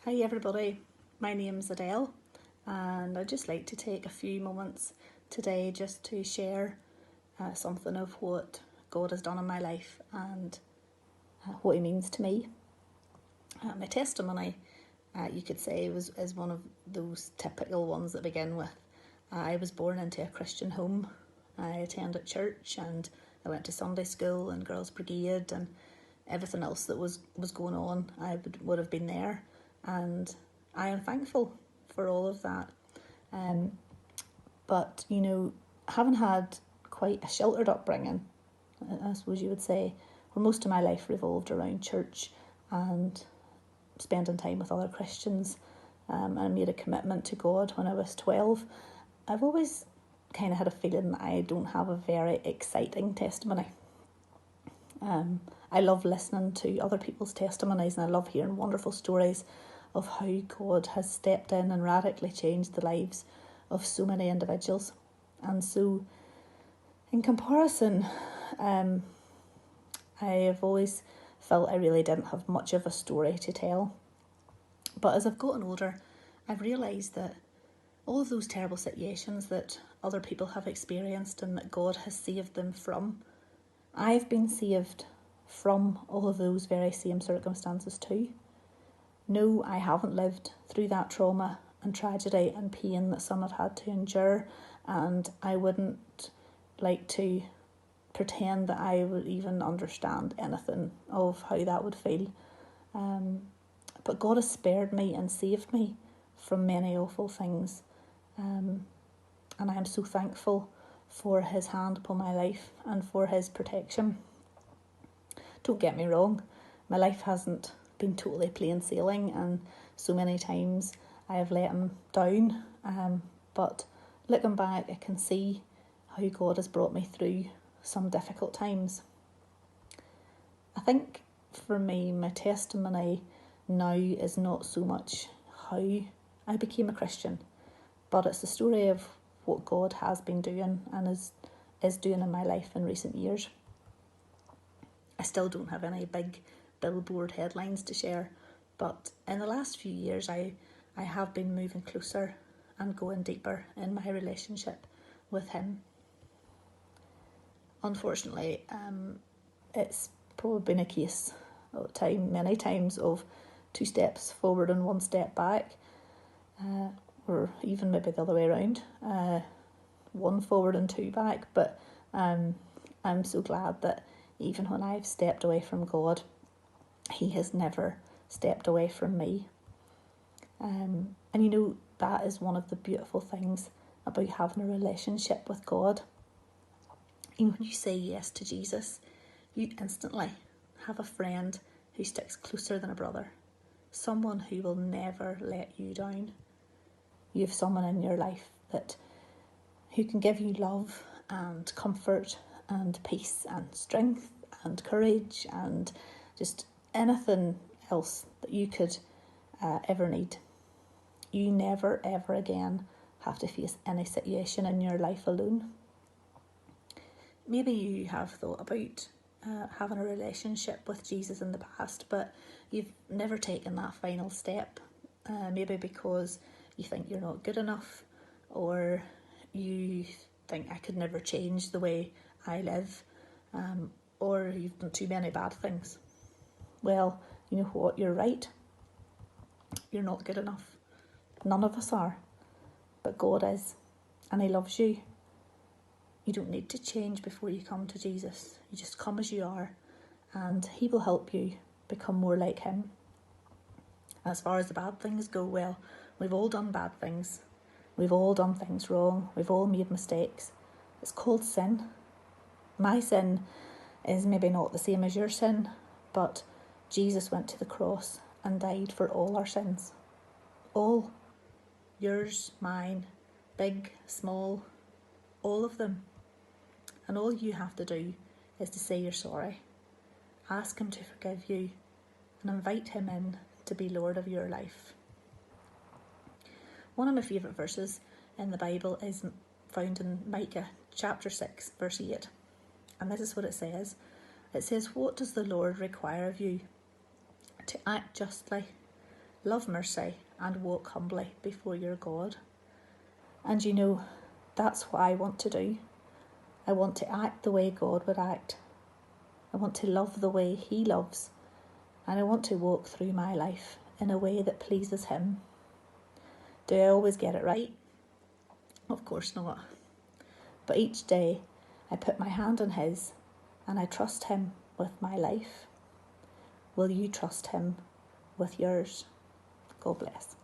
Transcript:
Hi everybody, my name's Adele and I'd just like to take a few moments today just to share something of what God has done in my life and what He means to me. My testimony, you could say, is one of those typical ones that begin with, I was born into a Christian home. I attended church and I went to Sunday school and Girls' Brigade and everything else that was going on, I would have been there. And I am thankful for all of that. But, having had quite a sheltered upbringing, I suppose you would say, where most of my life revolved around church and spending time with other Christians, and I made a commitment to God when I was 12, I've always kind of had a feeling that I don't have a very exciting testimony. I love listening to other people's testimonies and I love hearing wonderful stories of how God has stepped in and radically changed the lives of so many individuals. And so, in comparison, I have always felt I really didn't have much of a story to tell. But as I've gotten older, I've realised that all of those terrible situations that other people have experienced and that God has saved them from, I've been saved from all of those very same circumstances too. No, I haven't lived through that trauma and tragedy and pain that some have had to endure, and I wouldn't like to pretend that I would even understand anything of how that would feel. But God has spared me and saved me from many awful things, and I am so thankful for His hand upon my life and for His protection. Don't get me wrong, my life hasn't been totally plain sailing and so many times I have let Him down, but looking back I can see how God has brought me through some difficult times. I think for me my testimony now is not so much how I became a Christian, but it's the story of what God has been doing and is doing in my life in recent years. I still don't have any big billboard headlines to share, but in the last few years I have been moving closer and going deeper in my relationship with Him. Unfortunately, it's probably been a case many times of 2 steps forward and 1 step back, or even maybe the other way around, 1 forward and 2 back, but I'm so glad that even when I've stepped away from God, He has never stepped away from me. And that is one of the beautiful things about having a relationship with God. When you say yes to Jesus, you instantly have a friend who sticks closer than a brother, someone who will never let you down. You have someone in your life who can give you love and comfort and peace and strength and courage and just anything else that you could ever need. You never ever again have to face any situation in your life alone. Maybe you have thought about having a relationship with Jesus in the past, but you've never taken that final step, maybe because you think you're not good enough, or you think I could never change the way I live, or you've done too many bad things. Well, you know what, you're right. You're not good enough. None of us are, but God is, and He loves you. You don't need to change before you come to Jesus. You just come as you are, and He will help you become more like Him. As far as the bad things go, well, we've all done bad things. We've all done things wrong. We've all made mistakes. It's called sin. My sin is maybe not the same as your sin, but Jesus went to the cross and died for all our sins. All. Yours, mine, big, small, all of them. And all you have to do is to say you're sorry. Ask Him to forgive you and invite Him in to be Lord of your life. One of my favourite verses in the Bible is found in Micah chapter 6 verse 8. And this is what it says. It says, "What does the Lord require of you? To act justly, love mercy, and walk humbly before your God. And you know, that's what I want to do. I want to act the way God would act. I want to love the way He loves. And I want to walk through my life in a way that pleases Him. Do I always get it right? Of course not. But each day I put my hand on His and I trust Him with my life. Will you trust Him with yours? God bless.